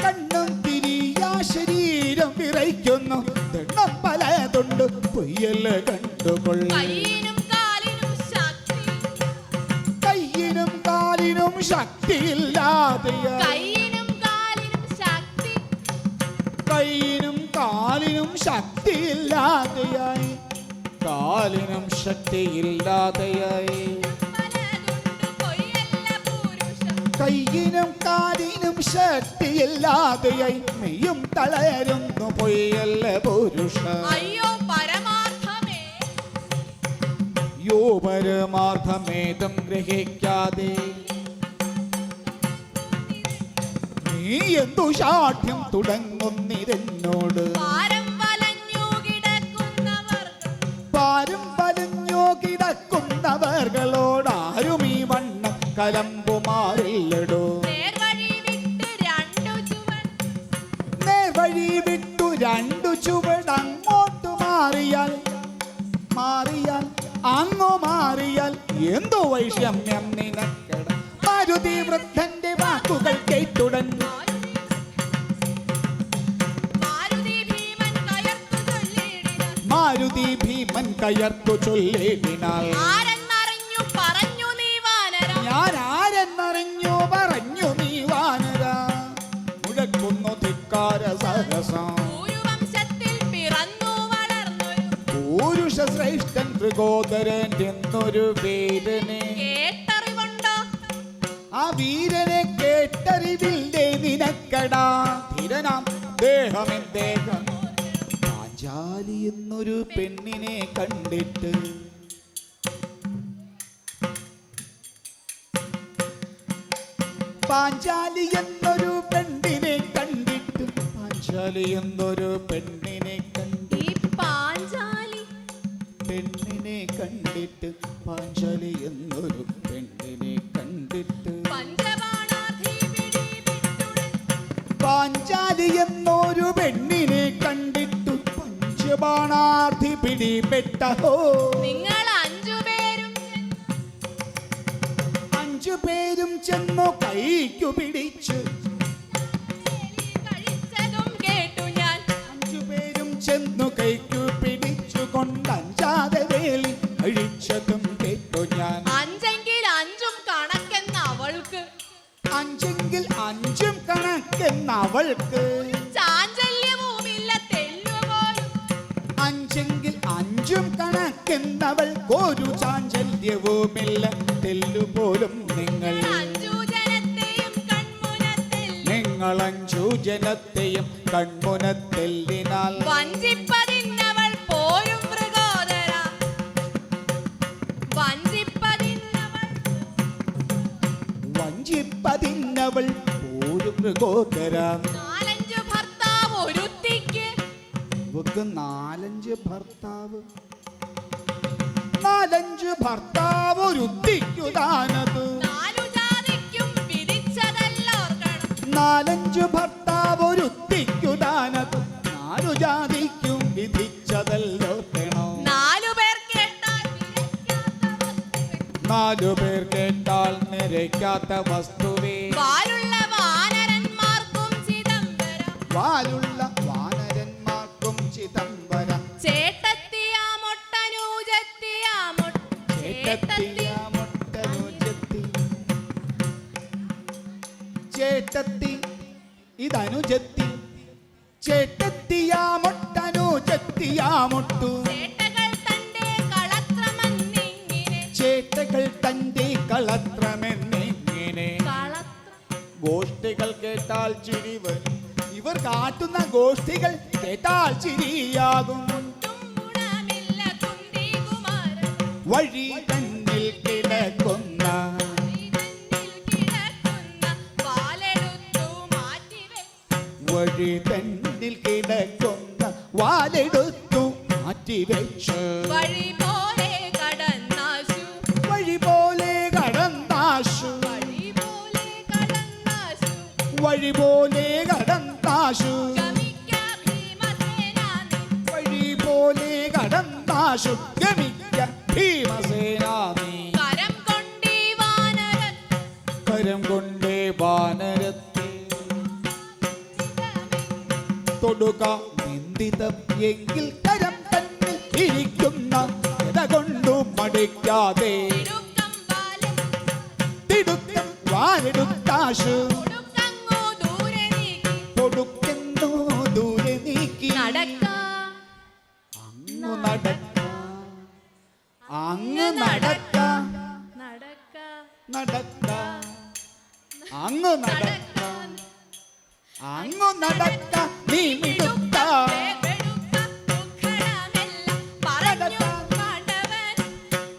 കണ്ണും തിരിയാ ശരീരം വിറയ്ക്കുന്നു ദണ്ണം പലതുണ്ട് പൊയ്യല്ല കണ്ടുകൊള്ള കയ്യിനും കാലിനും ശക്തി കയ്യിനും കാലിനും ശക്തിയില്ലാതെയായി കയ്യിനും കാലിനും ശക്തി കയ്യിനും കാലിനും ശക്തിയില്ലാതെയായി കാലിനും ശക്തിയില്ലാതെയായി പലതുണ്ട് പൊയ്യല്ല പുരുഷം കയ്യിനും കാലിനും ശക്തിയില്ലാതെയായി മെയ്യും തളരുന്നു പൊയ്യല്ല പുരുഷ അയ്യോ പരമാർത്ഥമേ യോ പരമാർത്ഥമേതം ഗ്രഹിക്കാതെ നീ എന്തു ശാഠ്യം തുടങ്ങുന്നിതെന്നോട് പാരം വലഞ്ഞു കിടക്കുന്നവർക്ക് പാരും പലഞ്ഞോ കിടക്കുന്നവർകളോട് ആരും ഈ വണ്ണം കലമ്പുമാറില്ലടോ നേർവഴി വിട്ടു രണ്ടു ചുവടങ്ങോട്ട് മാറിയാൽ അങ്ങോ മാറിയാൽ എന്തോ വൈഷമ്യം നിനക്കട മാരുതി വൃദ്ധന്റെ വാക്കുകൾ കേട്ടുടൻ മാരുതി ഭീമൻ കയർത്തു ചൊല്ലിനാൽ ആരെന്നറിഞ്ഞു പറഞ്ഞു നീ വാനര ഞാൻ ആരെന്നറിഞ്ഞു പറഞ്ഞു നീ വാനര മുഴക്കുന്നു ധിക്കാര സഹസം ഭൂരുവംശത്തിൽ പിറന്നു വളർന്നൊരു പുരുഷ ശ്രേഷ്ഠൻ മൃഗോദരൻ എന്നൊരു വീരനെ കേട്ടറിവുണ്ടോ ആ വീരനെ കേട്ടറിവില്ലേ നിനക്കടാ ധീരനാം ദേഹമെൻ ദേഹം പാഞ്ചാലി എന്നൊരു പെണ്ണിനെ കണ്ടിട്ട് പാഞ്ചാലി എന്നൊരു പെണ്ണിനെ കണ്ടിട്ട് പാഞ്ചാലി എന്നൊരു പെണ്ണിനെ കണ്ടിട്ട് ഈ പാഞ്ചാലി പെണ്ണിനെ കണ്ടിട്ട് പാഞ്ചാലി എന്നൊരു പെണ്ണിനെ കണ്ടിട്ട് പഞ്ചബാണാധി പിടിവിട്ടുടൻ പാഞ്ചാലി എന്നൊരു പെണ്ണിനെ കണ്ടിട്ടു പഞ്ചബാണാർത്ഥി പിടിപെട്ടഹോ നിങ്ങൾ അഞ്ചുപേരും അഞ്ചു പേരും ചെന്നു കൈക്കു പിടിച്ചു കഴിച്ചതും കേട്ടു ഞാൻ അഞ്ചു പേരും ചെന്നു കൈക്കു പിടിച്ചു കൊണ്ടഞ്ചാതെ വേലി അഴിച്ചതും കേട്ടു ഞാൻ അഞ്ചെങ്കിൽ അഞ്ചും കണക്കെന്ന അവൾക്ക് അഞ്ചെങ്കിൽ അഞ്ചും കണക്കെന്ന അവൾക്ക് ചാഞ്ചല്യവുമില്ല തെല്ലുപോലും അഞ്ചെങ്കിൽ അഞ്ചും കണക്കെന്നവൾക്കൊരു ചാഞ്ചല്യവുമില്ല തെല്ലുപോലും നിങ്ങൾ അഞ്ചു ജനത്തെയും കൺമുനത്തിൽ നിങ്ങൾ അഞ്ചു ജനത്തെയും കൺമുനത്തെല്ലിനാൽ വഞ്ചിപ്പതിന്നവൾ പോരും മൃഗോദര വഞ്ചിപ്പതിന്നവൾ വഞ്ചിപ്പതിന്നവൾ ഒരു മൃഗോദര നാലഞ്ചു ഭർത്താവ് ഒരുത്തിക്ക് ഇവക്ക് നാലഞ്ച് ഭർത്താവ് നാലഞ്ച് ഭർത്താവ് ഒരുത്തിക്കുതാനത് നാലു ജാതിക്കും വിധിച്ചതല്ലോർക്കണം നാലഞ്ച് ഭർത്താവ് ഒരുത്തിക്കുതാനത് നാലു ജാതിക്കും വിധിച്ചതല്ലോ വേണോ നാലു പേർ കേട്ടാൽ നിരക്കാത്ത വസ്തുവേ. നാലു പേർ കേട്ടാൽ നിരയ്ക്കാത്ത വസ്തുവേ വാലുള്ള വാനരന്മാർക്കും ചിദംബരം വാലുള്ള വാനരന്മാർക്കും ചിദംബര ചേട്ടത്തി ഇതനുജത്തി ചേട്ടത്തിയാമൊട്ടനുജത്തിയാമൊട്ടു ചേട്ടകൾ തന്റെ കളത്രമെന്നിങ്ങനെ ഗോഷ്ഠികൾ കേട്ടാൽ ചിരി വരും ഇവർ കാട്ടുന്ന ഗോഷ്ഠികൾ കേട്ടാൽ ചിരിയാകും വഴി തന്നിൽ കിടക്കുന്ന വഴി തന്നിൽ കിടക്കുന്ന വാലെടുത്തു മാറ്റിവെച്ച് വഴി പോലെ കടന്നാശു വഴി പോലെ കടന്നാശു വഴി പോലെ കടന്നാശു വഴി പോലെ കടന്നാശു ഗമിക്ക ഭീമസേനാനി വഴി പോലെ കടന്നാശു ഗമിക്ക ഭീമസേനാനി കരം കൊണ്ടീ വാനരൻ കരം കൊണ്ടേ വാനരത്തെ തൊടുക നിന്ദിതം എങ്കിൽ കരം തന്നിൽ ഇരിക്കുന്ന ഇത കൊണ്ടു മടിക്കാതെ തിടുക്കം വാലെ തിടുക്കം വാലെടുത്താശു കൊടുക്കങ്ങോ ദൂരെ നീക്കി കൊടുക്കുന്നു ദൂരെ നീക്കി നടക്ക അങ്ങു നടക്ക അങ്ങ് നടക്ക നടക്ക നടക്ക അങ്ങു നടക്ക അങ്ങു നടക്ക നീ മിടുക്ക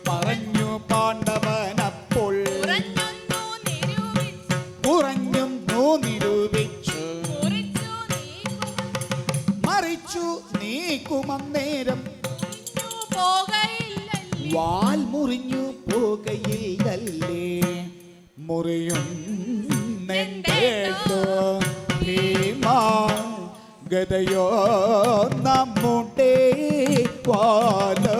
പറഞ്ഞു പാണ്ഡവനപ്പോൾ കുറഞ്ഞും നിരൂപിച്ചു മറിച്ചു നീക്കുമന്നേരം വാൽ മുറിഞ്ഞു പോകയില്ലല്ലേ മുറിയുന്നെന്തേട്ടോ ഭീമാ ഗതയോ നമ്മുടെ വാലോ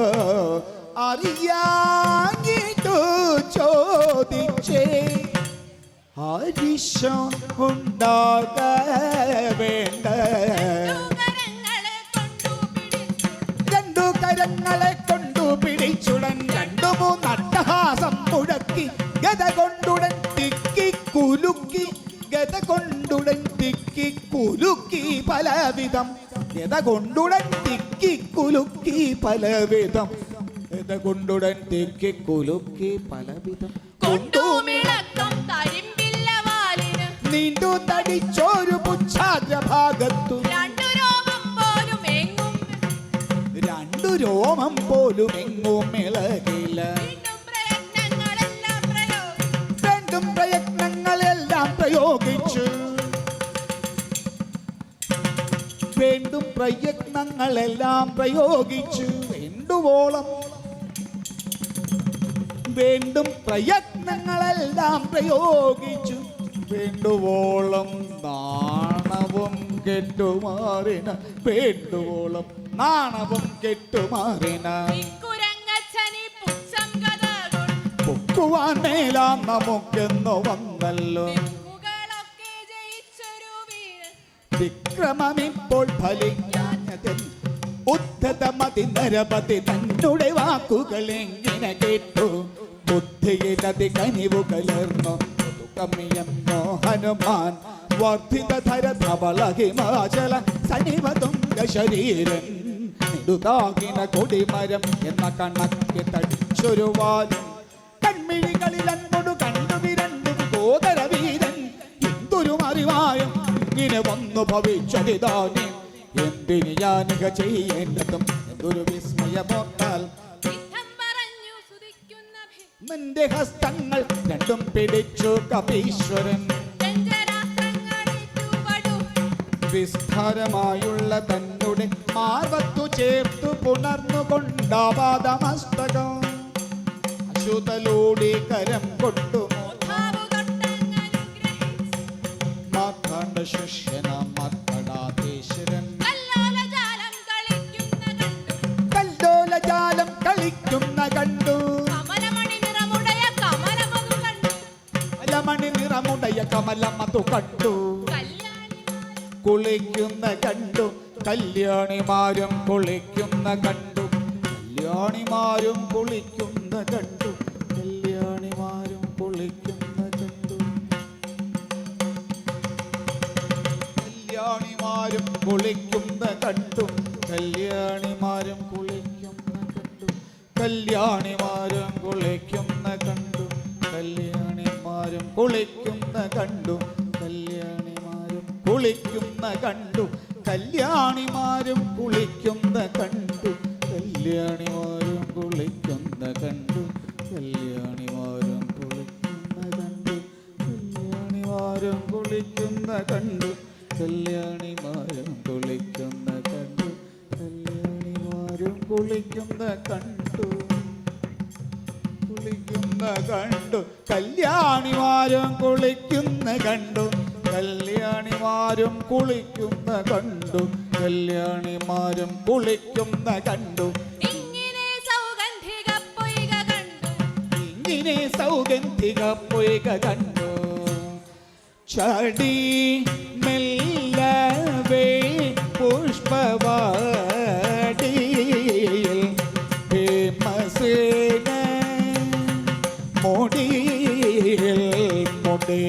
അറിയാഞ്ഞിട്ടു ചോദിച്ചേ ഹരിശം ഉണ്ടാക വേണ്ട രണ്ടു കര വാനരങ്ങളെ കൊണ്ടു പിടിച്ചുടൻ രണ്ടു മൂന്നട്ടഹാസം മുഴക്കി ഗത കൊണ്ടുടൻ തിക്കി കുലുക്കി ഗത കൊണ്ടുടൻ തിക്കി കുലുക്കി പലവിധം ഗത കൊണ്ടുടൻ തിക്കി കുലുക്കി പലവിധം ഗത കൊണ്ടുടൻ തിക്കി കുലുക്കി പലവിധം കൊണ്ടുമിളക്കം തരിമ്പില്ല വാലിന് നീണ്ടു തടിച്ചോരു പുച്ഛാഗ്രഭാഗത്തു രണ്ടു രോമം പോലും എങ്ങും ഇളകില്ല രണ്ടും പ്രയത്നങ്ങളെല്ലാം പ്രയോഗിച്ചു വീണ്ടും പ്രയത്നങ്ങളെല്ലാം പ്രയോഗിച്ചു വീണ്ടും പ്രയത്നങ്ങളെല്ലാം പ്രയോഗിച്ചു വേണ്ടുവോളം നാണവും കെട്ടുമാറിന വേണ്ടുവോളം നാണവും കെട്ടുമാറിന പൊക്കുവാൻ മേലാം നമുക്കെന്നു വന്നല്ലോ വിക്രമമിപ്പോൾ ഫലിക്കാഞ്ഞതൻ ഉദ്ധതമതി നരപതി തന്നുടെ വാക്കുകൾ എങ്ങനെ കേട്ടു ബുദ്ധിയിലതി കനിവുകലർന്നു കമ്മിയെന്നോ ഹനുമാൻ വർദ്ധിതധര ധവള ഹിമാചല സനിവതുംഗ ശരീരൻ നെടുതാകിന കൊടിമരം എന്ന കണക്ക് തടിച്ചൊരു വാലും കൺമിഴികളിൽ അൻപൊടു കണ്ടു വിരണ്ടും ഗോതരവീരൻ എന്തൊരു അറിവായും ഇങ്ങനെ വന്നു ഭവിച്ചതിതാനും എന്തിന് ഞാനിക ചെയ്യേണ്ടതും എന്തൊരു വിസ്മയമോർത്താൽ മന്റെ ഹസ്തങ്ങൾ രണ്ടും പിടിച്ചു കപീശ്വരൻ വിസ്താരമായുള്ള തന്നുടെ മാർവത്തു ചേർത്തു പുണർന്നുകൊണ്ടാപാദമസ്തകം അശുതലോടി കരം കൊണ്ടു മാർത്താണ്ഡ ശിഷ്യനാം മാർത്തടാധീശ്വരൻ കല്ലോലജാലം കളിക്കുന്ന കണ്ടു മണി നിറമുടയ കമലമതു കണ്ടു കുളിക്കുന്ന കണ്ടു കല്യാണിമാരും കുളിക്കുന്ന കണ്ടു കല്യാണിമാരും കുളിക്കുന്ന കണ്ടു കല്യാണിമാരും കുളിക്കുന്ന കണ്ടു കല്യാണിമാരും കുളിക്കുന്ന കണ്ടു കല്യാണിമാരും കുളിക്കുന്ന കണ്ടു കല്യാണിമാരും കുളിക്കുന്ന കണ്ടു കല്യാണിമാരും കുളിക്കുന്ന കണ്ടു കല്യാണിമാരും കുളിക്കുന്ന കണ്ടു കല്യാണിമാരും കുളിക്കുന്ന കണ്ടു കല്യാണിമാരും കുളിക്കുന്ന കണ്ടു കല്യാണിമാരും കുളിക്കുന്ന കണ്ടു കല്യാണിമാരും കുളിക്കുന്ന കണ്ടു കല്യാണിമാരും കുളിക്കുന്ന കണ്ടു കുളിക്കുന്ന കണ്ടു കല്യാണിമാരും കുളിക്കുന്ന കണ്ടു കല്യാണിമാരും കുളിക്കുന്ന കണ്ടു കല്യാണിമാരും കുളിക്കുന്ന കണ്ടു ഇങ്ങനെ സൗഗന്ധിക പൊയ്ക കണ്ടു ചടി മെല്ലവേ പുഷ്പവാടിയിൽ ഭീമസേന മുടിയിൽ മുടി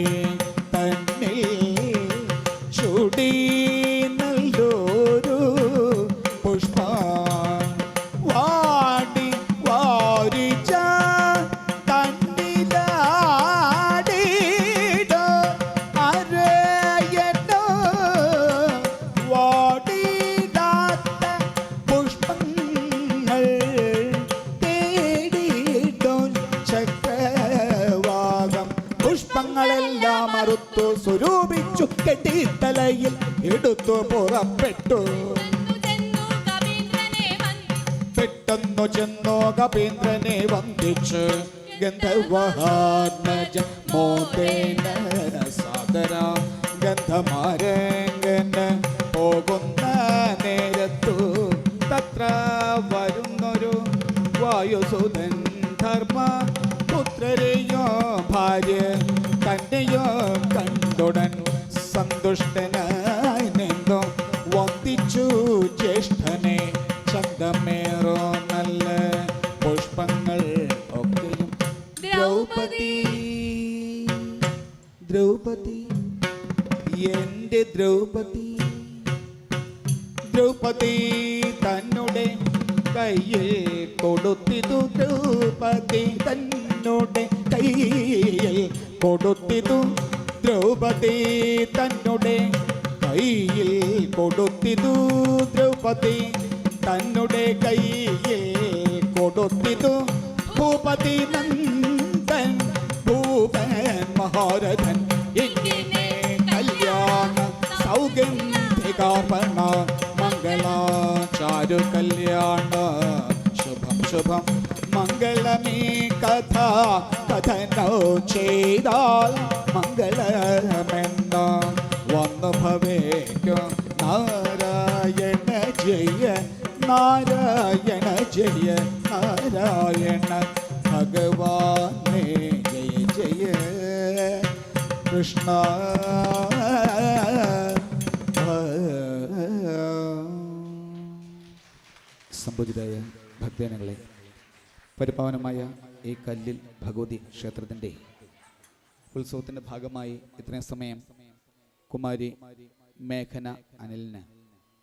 തന്നിൽ ചുടി നല്ലൊരു പുഷ്പ വാടി വാരിച്ച തന്നിലാടിട അരയനോ വാടിടാത്ത പുഷ്പങ്ങൾ തേടിടോ ചക്രവാകം പുഷ്പങ്ങളെല്ലാം അറുത്തു സ്വരൂപിച്ചു കെട്ടിത്തലയിൽ എടുത്തു പുറപ്പെട്ടു പെട്ടെന്നു ചെന്നു കപീന്ദ്രനെ വന്ദിച്ച് ഗന്ധർവഹാത്മജ മോദേന സാദര ഗന്ധമാരംഗന് പോകുന്ന നേരത്തു തത്ര വരുന്നൊരു വായുസുതൻ ധർമ്മ പുത്രരെയോ ഭാര്യ തന്നെയോ കണ്ടുടൻ സന്തുഷ്ടനായി നിന്നു വന്ദിച്ചു ജ്യേഷ്ഠനെ ചന്തമേറും ദ്രൗപദി തന്നെ കയ്യിൽ കൊടുത്തിതു ദ്രൗപദി തന്നെ കയ്യിൽ കൊടുത്തിതു ദ്രൗപദി തന്നെ കയ്യിൽ കൊടുത്തിതു ദ്രൗപദി തന്നെ കയ്യിൽ കൊടുത്തിതു ഭൂപതി നന്ദൻ ഭൂപൻ മഹാരഥൻ ഇങ്ങനെ കല്യാണ സൗഗന്ധികാർപ്പണ മംഗളാചാരു കല്യാണ ശുഭം ശുഭം മംഗളമീ കഥ കഥനോ ചെയ്താൽ മംഗളമെന്ന വന്നു ഭവേക്കും നാരായണ ജയ നാരായണ ജയ നാരായണ ഭഗവാനേ ജയ ജയ കൃഷ്ണ. സംബുജിതായ ഭക്തജനങ്ങളെ, പരിപാവനമായ ഈ കല്ലിൽ ഭഗവതി ക്ഷേത്രത്തിൻ്റെ ഉത്സവത്തിൻ്റെ ഭാഗമായി ഇത്രയും സമയം കുമാരി മേഘന അനിലിന്